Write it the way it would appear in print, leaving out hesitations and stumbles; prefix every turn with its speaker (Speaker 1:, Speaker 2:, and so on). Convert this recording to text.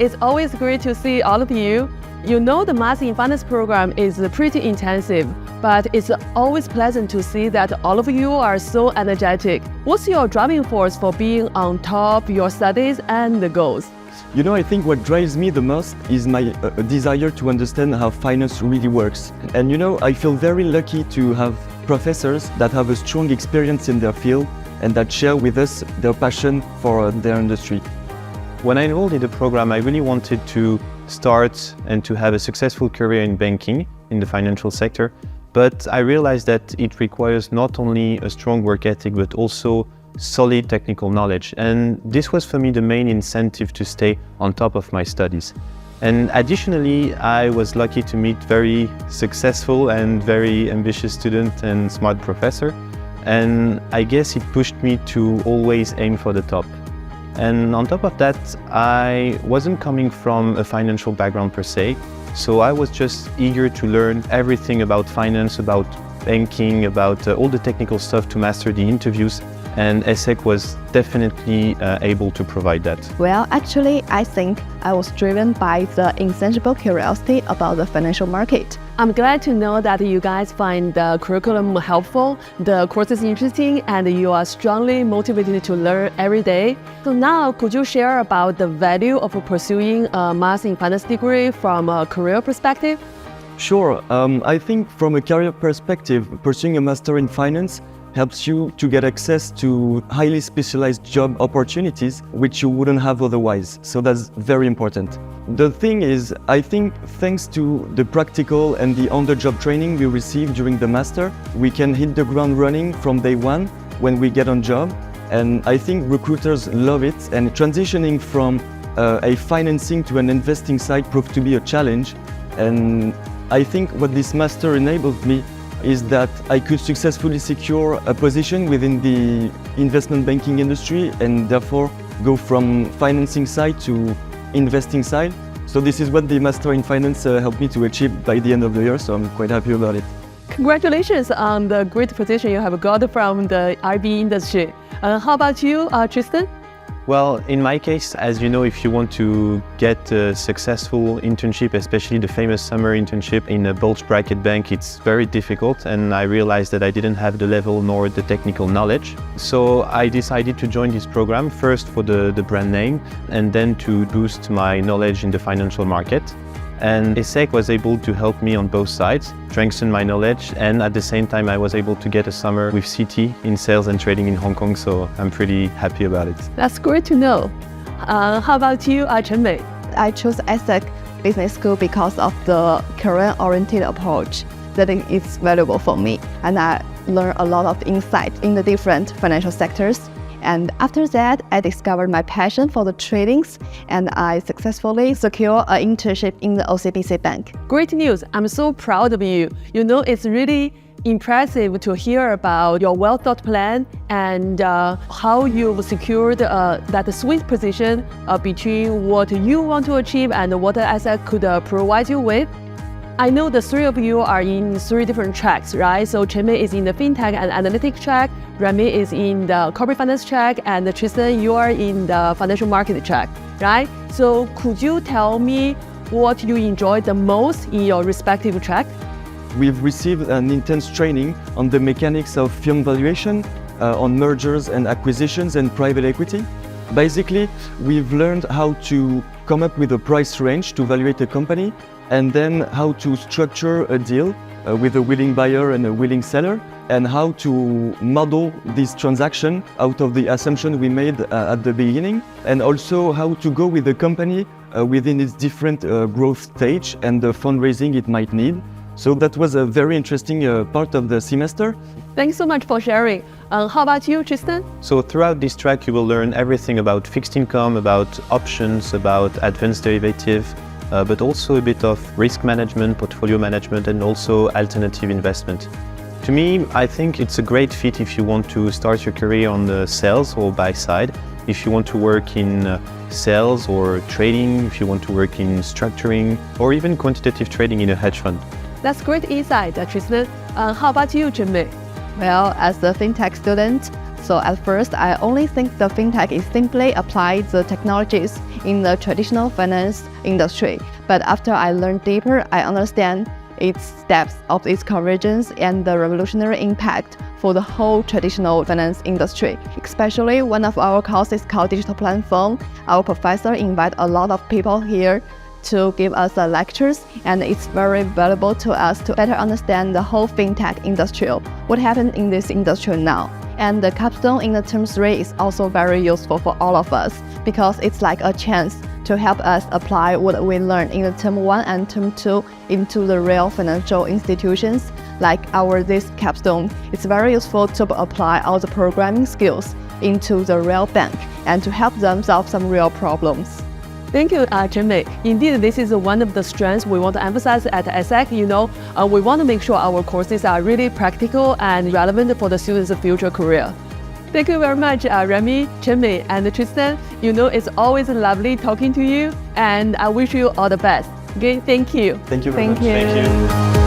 Speaker 1: it's always great to see all of you. You know, the Master in Finance program is pretty intensive, but it's always pleasant to see that all of you are so energetic. What's your driving force for being on top of your studies and the goals?
Speaker 2: You know, I think what drives me the most is my desire to understand how finance really works. And you know, I feel very lucky to have professors that have a strong experience in their field and that share with us their passion for their industry.
Speaker 3: When I enrolled in the program, I really wanted to start and to have a successful career in banking, in the financial sector. But I realized that it requires not only a strong work ethic, but also solid technical knowledge. And this was for me the main incentive to stay on top of my studies. And additionally, I was lucky to meet very successful and very ambitious student and smart professor. And I guess it pushed me to always aim for the top. And on top of that, I wasn't coming from a financial background per se, so I was just eager to learn everything about finance, about banking, about all the technical stuff to master the interviews, and ESSEC was definitely able to provide that.
Speaker 4: Well, actually, I think I was driven by the insatiable curiosity about the financial market.
Speaker 1: I'm glad to know that you guys find the curriculum helpful, the courses interesting, and you are strongly motivated to learn every day. So now, could you share about the value of pursuing a Master in Finance degree from a career perspective?
Speaker 2: Sure. I think from a career perspective, pursuing a Master in Finance helps you to get access to highly specialized job opportunities which you wouldn't have otherwise. So that's very important. The thing is, I think thanks to the practical and the on-the-job training we receive during the master, we can hit the ground running from day one when we get on job. And I think recruiters love it, and transitioning from a financing to an investing side proved to be a challenge. And I think what this master enabled me is that I could successfully secure a position within the investment banking industry and therefore go from financing side to investing side. So this is what the Master in Finance helped me to achieve by the end of the year, so I'm quite happy about it.
Speaker 1: Congratulations on the great position you have got from the IB industry. How about you, Tristan?
Speaker 3: Well, in my case, as you know, if you want to get a successful internship, especially the famous summer internship in a bulge bracket bank, it's very difficult, and I realized that I didn't have the level nor the technical knowledge. So I decided to join this program, first for the brand name, and then to boost my knowledge in the financial market. And ESSEC was able to help me on both sides, strengthen my knowledge, and at the same time I was able to get a summer with CT in sales and trading in Hong Kong, so I'm pretty happy about it.
Speaker 1: That's great to know. How about you, Chen Mei?
Speaker 4: I chose ESSEC Business School because of the career-oriented approach that is valuable for me, and I learned a lot of insight in the different financial sectors. And after that, I discovered my passion for the tradings, and I successfully secured an internship in the OCBC Bank.
Speaker 1: Great news. I'm so proud of you. You know, it's really impressive to hear about your well-thought plan and how you've secured that sweet position between what you want to achieve and what ESSEC could provide you with. I know the three of you are in three different tracks, right? So Chen Mei is in the FinTech and Analytics track, Remy is in the Corporate Finance track, and Tristan, you are in the Financial Market track, right? So could you tell me what you enjoy the most in your respective track?
Speaker 2: We've received an intense training on the mechanics of firm valuation, on mergers and acquisitions and private equity. Basically, we've learned how to come up with a price range to evaluate a company, and then how to structure a deal with a willing buyer and a willing seller, and how to model this transaction out of the assumption we made at the beginning, and also how to go with the company within its different growth stage and the fundraising it might need. So that was a very interesting part of the semester.
Speaker 1: Thanks so much for sharing. How about you, Tristan?
Speaker 3: So throughout this track, you will learn everything about fixed income, about options, about advanced derivative, but also a bit of risk management, portfolio management, and also alternative investment. To me, I think it's a great fit if you want to start your career on the sales or buy side, if you want to work in sales or trading, if you want to work in structuring, or even quantitative trading in a hedge fund.
Speaker 1: That's great insight, Tristan. How about you, Chen Mei?
Speaker 4: Well, as a FinTech student, So at first, I only think the FinTech is simply apply the technologies in the traditional finance industry. But after I learned deeper, I understand its depth of its convergence and the revolutionary impact for the whole traditional finance industry. Especially one of our courses called Digital Platform, our professor invite a lot of people here to give us lectures, and it's very valuable to us to better understand the whole FinTech industry, what happened in this industry now. And the capstone in the term 3 is also very useful for all of us because it's like a chance to help us apply what we learned in the term 1 and term 2 into the real financial institutions like this capstone. It's very useful to apply all the programming skills into the real bank and to help them solve some real problems.
Speaker 1: Thank you, Chen-Mei. Indeed, this is one of the strengths we want to emphasize at ESSEC. We want to make sure our courses are really practical and relevant for the students' future career. Thank you very much, Remy, Chen-Mei, and Tristan. It's always lovely talking to you, and I wish you all the best. Okay, thank you.
Speaker 2: Thank you very much.
Speaker 4: Thank you.
Speaker 3: Thank you.